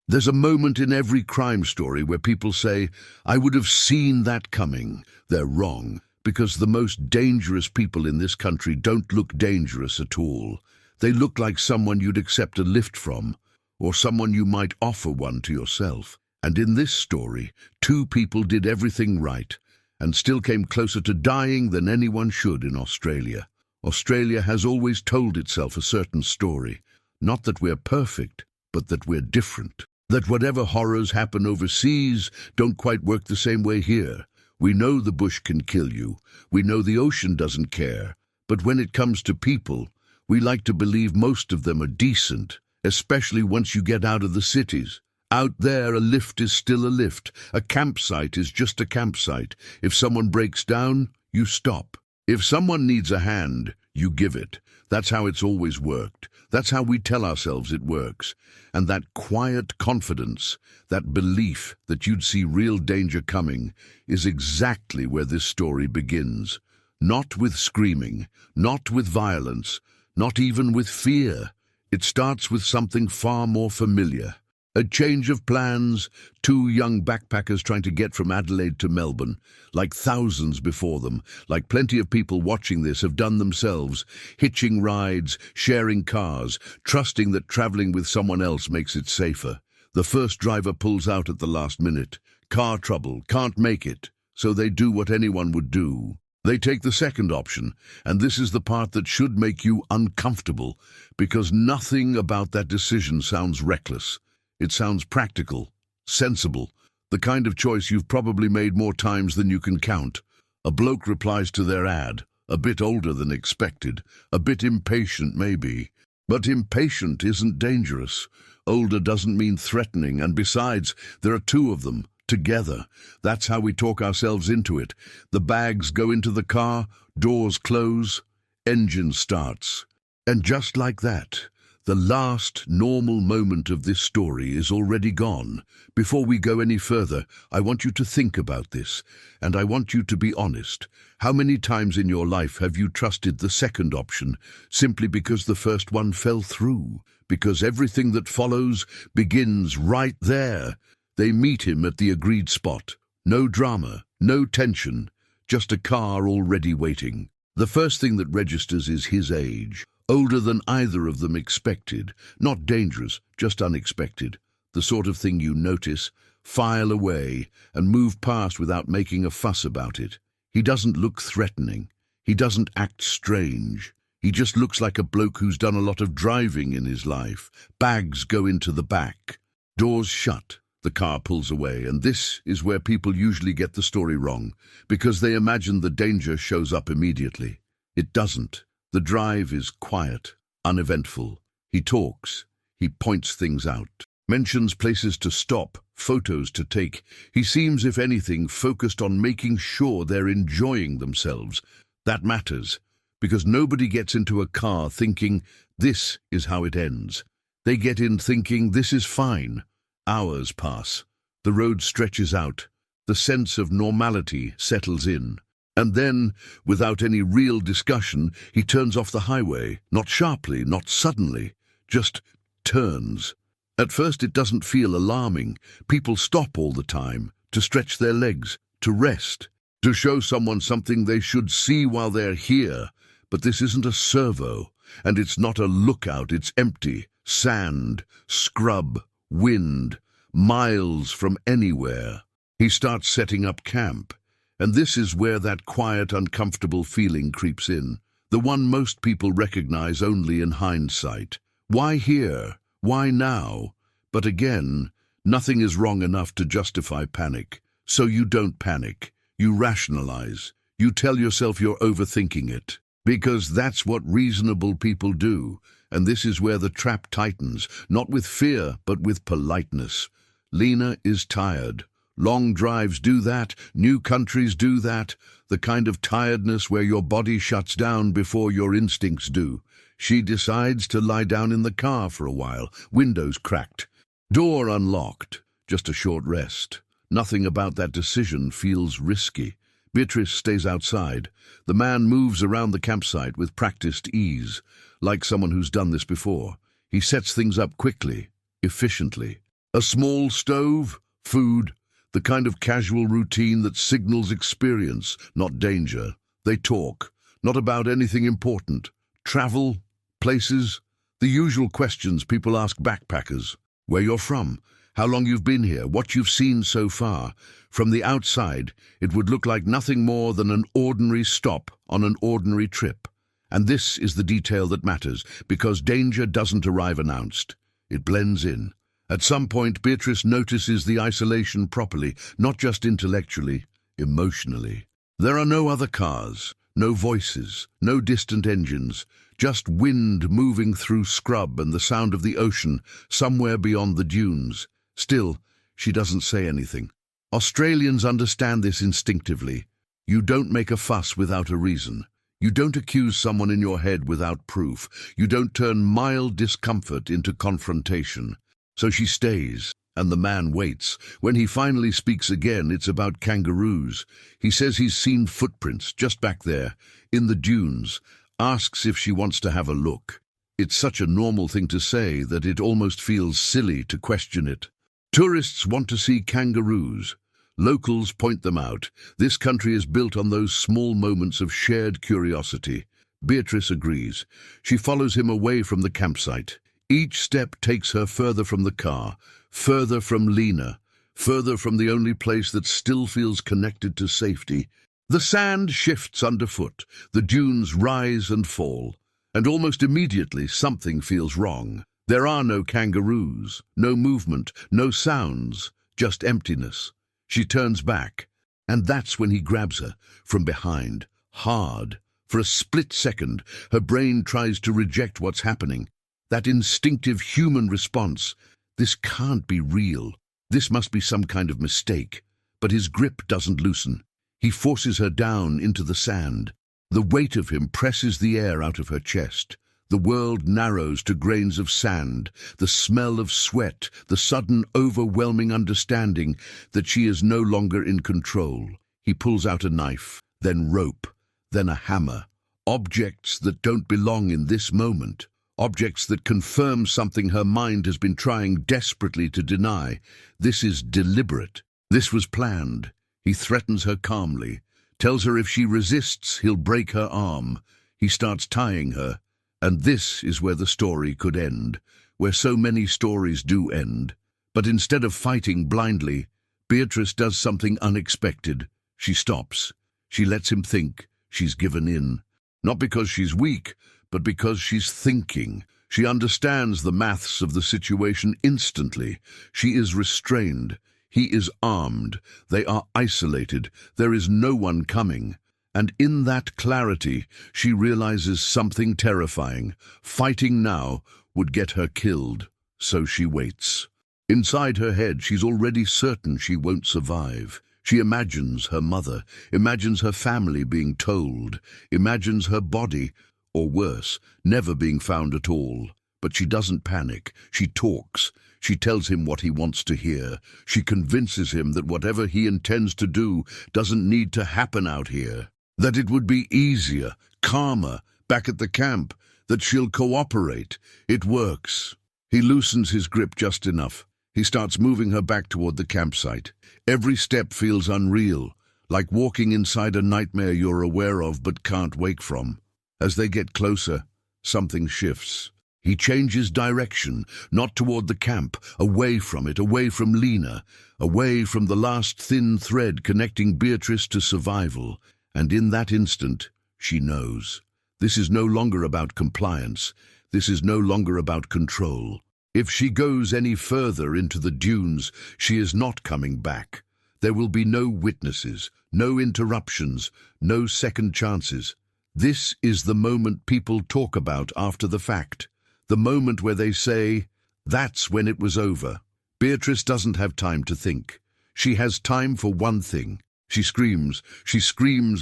There's a moment in every crime story where people say, "I would have seen that coming." They're wrong, because the most dangerous people in this country don't look dangerous at all. They look like someone you'd accept a lift from, or someone you might offer one to yourself. And in this story, two people did everything right, and still came closer to dying than anyone should in Australia. Australia has always told itself a certain story. Not that we're perfect, but that we're different. That whatever horrors happen overseas don't quite work the same way here. We know the bush can kill you. We know the ocean doesn't care. But when it comes to people, we like to believe most of them are decent, especially once you get out of the cities. Out there, a lift is still a lift. A campsite is just a campsite. If someone breaks down, you stop. If someone needs a hand, you give it. That's how it's always worked. That's how we tell ourselves it works. And that quiet confidence, that belief that you'd see real danger coming, is exactly where this story begins. Not with screaming, not with violence, not even with fear. It starts with something far more familiar. A change of plans, two young backpackers trying to get from Adelaide to Melbourne, like thousands before them, like plenty of people watching this have done themselves, hitching rides, sharing cars, trusting that traveling with someone else makes it safer. The first driver pulls out at the last minute. Car trouble, can't make it, so they do what anyone would do. They take the second option, and this is the part that should make you uncomfortable, because nothing about that decision sounds reckless. It sounds practical, sensible, the kind of choice you've probably made more times than you can count. A bloke replies to their ad, a bit older than expected, a bit impatient maybe. But impatient isn't dangerous. Older doesn't mean threatening, and besides, there are two of them, together. That's how we talk ourselves into it. The bags go into the car, doors close, engine starts. And just like that, the last normal moment of this story is already gone. Before we go any further, I want you to think about this, and I want you to be honest. How many times in your life have you trusted the second option simply because the first one fell through? Because everything that follows begins right there. They meet him at the agreed spot. No drama, no tension, just a car already waiting. The first thing that registers is his age. Older than either of them expected. Not dangerous, just unexpected. The sort of thing you notice, file away, and move past without making a fuss about it. He doesn't look threatening. He doesn't act strange. He just looks like a bloke who's done a lot of driving in his life. Bags go into the back. Doors shut. The car pulls away, and this is where people usually get the story wrong, because they imagine the danger shows up immediately. It doesn't. The drive is quiet, uneventful. He talks. He points things out, mentions places to stop, photos to take. He seems, if anything, focused on making sure they're enjoying themselves. That matters, because nobody gets into a car thinking, this is how it ends. They get in thinking, this is fine. Hours pass. The road stretches out. The sense of normality settles in. And then, without any real discussion, he turns off the highway, not sharply, not suddenly, just turns. At first it doesn't feel alarming. People stop all the time, to stretch their legs, to rest, to show someone something they should see while they're here. But this isn't a servo, and it's not a lookout, it's empty. Sand, scrub, wind, miles from anywhere. He starts setting up camp. And this is where that quiet, uncomfortable feeling creeps in, the one most people recognize only in hindsight. Why here? Why now? But again, nothing is wrong enough to justify panic. So you don't panic. You rationalize. You tell yourself you're overthinking it. Because that's what reasonable people do. And this is where the trap tightens, not with fear, but with politeness. Lena is tired. Long drives do that, new countries do that, the kind of tiredness where your body shuts down before your instincts do. She decides to lie down in the car for a while, windows cracked, door unlocked, just a short rest. Nothing about that decision feels risky. Beatrice stays outside. The man moves around the campsite with practiced ease, like someone who's done this before. He sets things up quickly, efficiently. A small stove, food, the kind of casual routine that signals experience, not danger. They talk, not about anything important. Travel, places, the usual questions people ask backpackers. Where you're from, how long you've been here, what you've seen so far. From the outside, it would look like nothing more than an ordinary stop on an ordinary trip. And this is the detail that matters, because danger doesn't arrive announced. It blends in. At some point, Beatrice notices the isolation properly, not just intellectually, emotionally. There are no other cars, no voices, no distant engines, just wind moving through scrub and the sound of the ocean somewhere beyond the dunes. Still, she doesn't say anything. Australians understand this instinctively. You don't make a fuss without a reason. You don't accuse someone in your head without proof. You don't turn mild discomfort into confrontation. So she stays, and the man waits. When he finally speaks again, it's about kangaroos. He says he's seen footprints just back there, in the dunes, asks if she wants to have a look. It's such a normal thing to say that it almost feels silly to question it. Tourists want to see kangaroos. Locals point them out. This country is built on those small moments of shared curiosity. Beatrice agrees. She follows him away from the campsite. Each step takes her further from the car, further from Lena, further from the only place that still feels connected to safety. The sand shifts underfoot, the dunes rise and fall, and almost immediately something feels wrong. There are no kangaroos, no movement, no sounds, just emptiness. She turns back, and that's when he grabs her, from behind, hard. For a split second, her brain tries to reject what's happening. That instinctive human response, this can't be real. This must be some kind of mistake. But his grip doesn't loosen. He forces her down into the sand. The weight of him presses the air out of her chest. The world narrows to grains of sand, the smell of sweat, the sudden overwhelming understanding that she is no longer in control. He pulls out a knife, then rope, then a hammer. Objects that don't belong in this moment. Objects that confirm something her mind has been trying desperately to deny. This is deliberate. This was planned. He threatens her calmly, tells her if she resists, he'll break her arm. He starts tying her. And this is where the story could end, where so many stories do end. But instead of fighting blindly, Beatrice does something unexpected. She stops. She lets him think. She's given in. Not because she's weak, but because she's thinking. She understands the maths of the situation instantly. She is restrained. He is armed. They are isolated. There is no one coming. And in that clarity, she realizes something terrifying. Fighting now would get her killed. So she waits. Inside her head, she's already certain she won't survive. She imagines her mother, imagines her family being told, imagines her body, or worse, never being found at all. But she doesn't panic. She talks. She tells him what he wants to hear. She convinces him that whatever he intends to do doesn't need to happen out here. That it would be easier, calmer, back at the camp. That she'll cooperate. It works. He loosens his grip just enough. He starts moving her back toward the campsite. Every step feels unreal, like walking inside a nightmare you're aware of but can't wake from. As they get closer, something shifts. He changes direction, not toward the camp, away from it, away from Lena, away from the last thin thread connecting Beatrice to survival. And in that instant, she knows. This is no longer about compliance. This is no longer about control. If she goes any further into the dunes, she is not coming back. There will be no witnesses, no interruptions, no second chances. This is the moment people talk about after the fact. The moment where they say, that's when it was over. Beatrice doesn't have time to think. She has time for one thing. She screams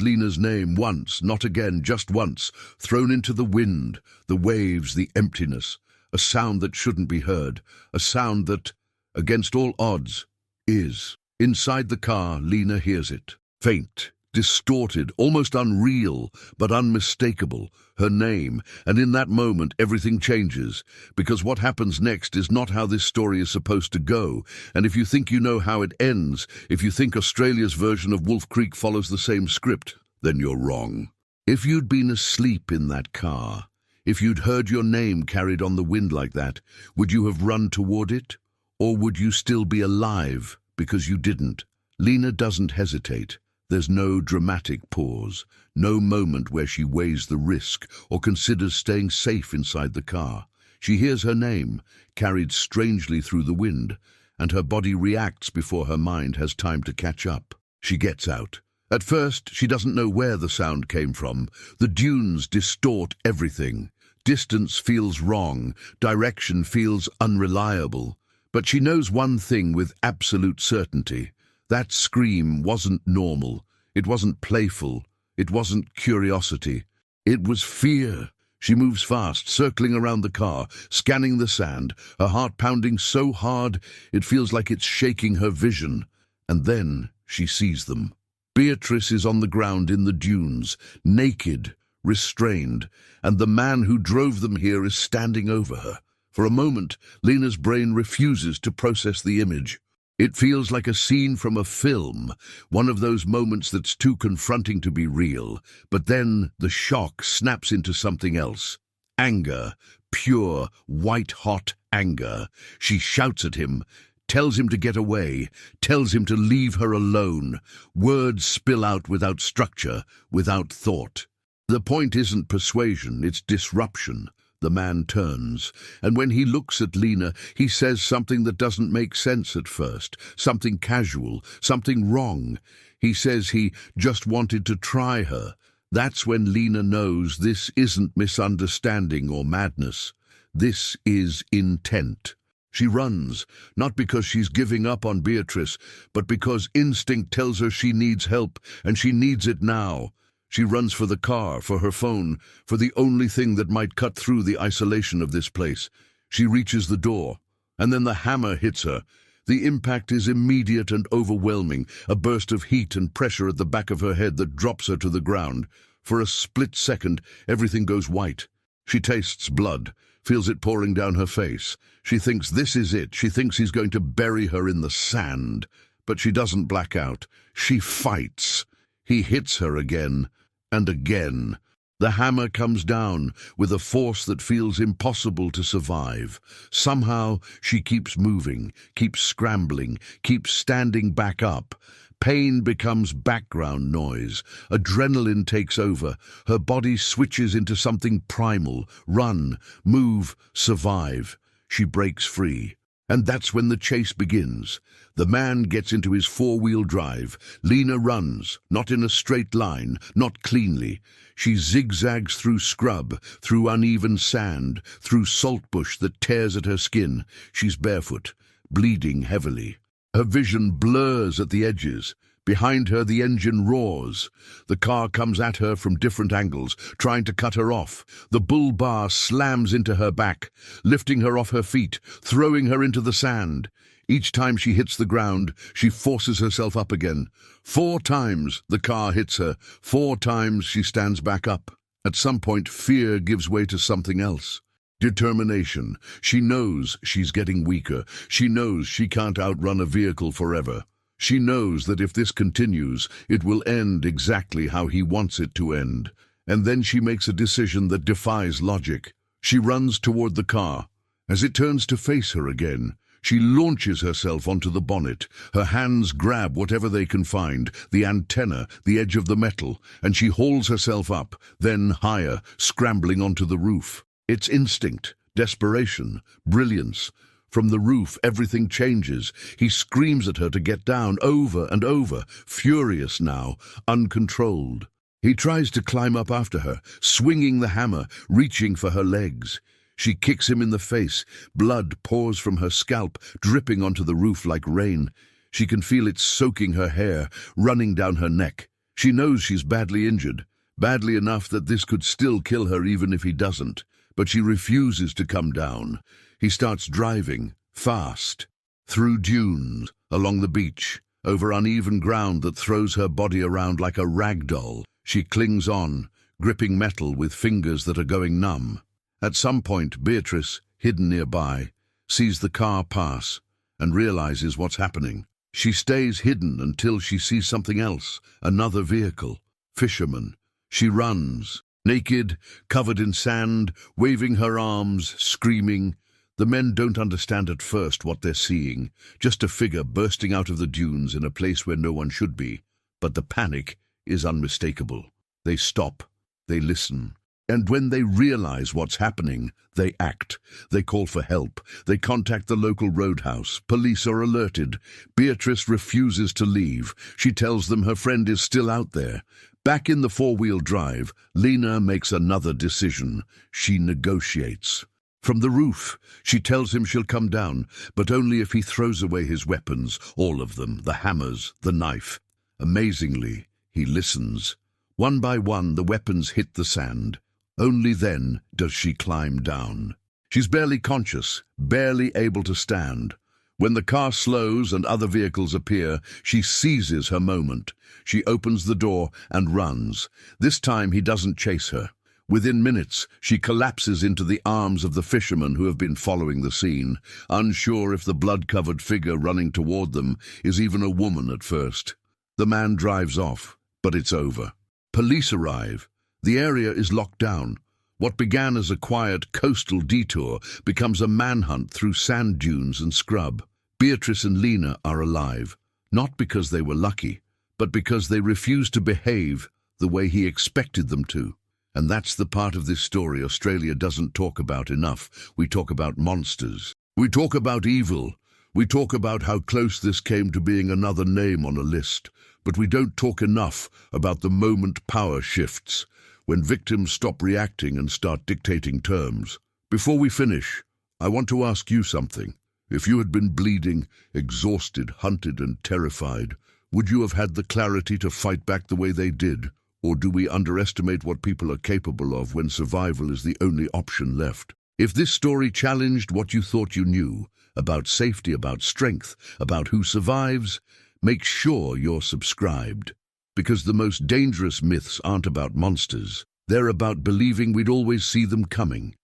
Lena's name once, not again, just once, thrown into the wind, the waves, the emptiness, a sound that shouldn't be heard, a sound that, against all odds, is. Inside the car, Lena hears it. Faint, distorted, almost unreal, but unmistakable, her name, and in that moment everything changes, because what happens next is not how this story is supposed to go, and if you think you know how it ends, if you think Australia's version of Wolf Creek follows the same script, then you're wrong. If you'd been asleep in that car, if you'd heard your name carried on the wind like that, would you have run toward it? Or would you still be alive because you didn't? Lena doesn't hesitate. There's no dramatic pause, no moment where she weighs the risk or considers staying safe inside the car. She hears her name, carried strangely through the wind, and her body reacts before her mind has time to catch up. She gets out. At first, she doesn't know where the sound came from. The dunes distort everything. Distance feels wrong, direction feels unreliable. But she knows one thing with absolute certainty. That scream wasn't normal. It wasn't playful. It wasn't curiosity. It was fear. She moves fast, circling around the car, scanning the sand, her heart pounding so hard it feels like it's shaking her vision. And then she sees them. Beatrice is on the ground in the dunes, naked, restrained, and the man who drove them here is standing over her. For a moment, Lena's brain refuses to process the image. It feels like a scene from a film, one of those moments that's too confronting to be real. But then the shock snaps into something else. Anger, pure, white-hot anger. She shouts at him, tells him to get away, tells him to leave her alone. Words spill out without structure, without thought. The point isn't persuasion, it's disruption. The man turns, and when he looks at Lena, he says something that doesn't make sense at first, something casual, something wrong. He says he just wanted to try her. That's when Lena knows this isn't misunderstanding or madness. This is intent. She runs, not because she's giving up on Beatrice, but because instinct tells her she needs help, and she needs it now. She runs for the car, for her phone, for the only thing that might cut through the isolation of this place. She reaches the door, and then the hammer hits her. The impact is immediate and overwhelming, a burst of heat and pressure at the back of her head that drops her to the ground. For a split second, everything goes white. She tastes blood, feels it pouring down her face. She thinks this is it. She thinks he's going to bury her in the sand. But she doesn't black out. She fights. He hits her again, and again. The hammer comes down with a force that feels impossible to survive. Somehow she keeps moving, keeps scrambling, keeps standing back up. Pain becomes background noise. Adrenaline takes over. Her body switches into something primal. Run, move, survive. She breaks free. And that's when the chase begins. The man gets into his four-wheel drive. Lena runs, not in a straight line, not cleanly. She zigzags through scrub, through uneven sand, through saltbush that tears at her skin. She's barefoot, bleeding heavily. Her vision blurs at the edges. Behind her, the engine roars. The car comes at her from different angles, trying to cut her off. The bull bar slams into her back, lifting her off her feet, throwing her into the sand. Each time she hits the ground, she forces herself up again. 4 times the car hits her. 4 times she stands back up. At some point, fear gives way to something else. Determination. She knows she's getting weaker. She knows she can't outrun a vehicle forever. She knows that if this continues, it will end exactly how he wants it to end. And then she makes a decision that defies logic. She runs toward the car. As it turns to face her again, she launches herself onto the bonnet. Her hands grab whatever they can find, the antenna, the edge of the metal, and she hauls herself up, then higher, scrambling onto the roof. It's instinct, desperation, brilliance. From the roof, everything changes. He screams at her to get down, over and over, furious now, uncontrolled. He tries to climb up after her, swinging the hammer, reaching for her legs. She kicks him in the face. Blood pours from her scalp, dripping onto the roof like rain. She can feel it soaking her hair, running down her neck. She knows she's badly injured, badly enough that this could still kill her even if he doesn't. But she refuses to come down. He starts driving, fast, through dunes, along the beach. over uneven ground that throws her body around like a rag doll. She clings on, gripping metal with fingers that are going numb. At some point, Beatrice, hidden nearby, sees the car pass and realizes what's happening. She stays hidden until she sees something else, another vehicle. Fisherman. She runs, naked, covered in sand, waving her arms, screaming. The men don't understand at first what they're seeing, just a figure bursting out of the dunes in a place where no one should be. But the panic is unmistakable. They stop, they listen, and when they realize what's happening, they act. They call for help. They contact the local roadhouse. Police are alerted. Beatrice refuses to leave. She tells them her friend is still out there. Back in the four-wheel drive, Lena makes another decision. She negotiates. From the roof, she tells him she'll come down, but only if he throws away his weapons, all of them, the hammers, the knife. Amazingly, he listens. One by one, the weapons hit the sand. Only then does she climb down. She's barely conscious, barely able to stand. When the car slows and other vehicles appear, she seizes her moment. She opens the door and runs. This time he doesn't chase her. Within minutes, she collapses into the arms of the fishermen who have been following the scene, unsure if the blood-covered figure running toward them is even a woman at first. The man drives off, but it's over. Police arrive. The area is locked down. What began as a quiet coastal detour becomes a manhunt through sand dunes and scrub. Beatrice and Lena are alive, not because they were lucky, but because they refused to behave the way he expected them to. And that's the part of this story Australia doesn't talk about enough. We talk about monsters. We talk about evil. We talk about how close this came to being another name on a list. But we don't talk enough about the moment power shifts, when victims stop reacting and start dictating terms. Before we finish, I want to ask you something. If you had been bleeding, exhausted, hunted and terrified, would you have had the clarity to fight back the way they did? Or do we underestimate what people are capable of when survival is the only option left? If this story challenged what you thought you knew, about safety, about strength, about who survives, make sure you're subscribed. Because the most dangerous myths aren't about monsters. They're about believing we'd always see them coming.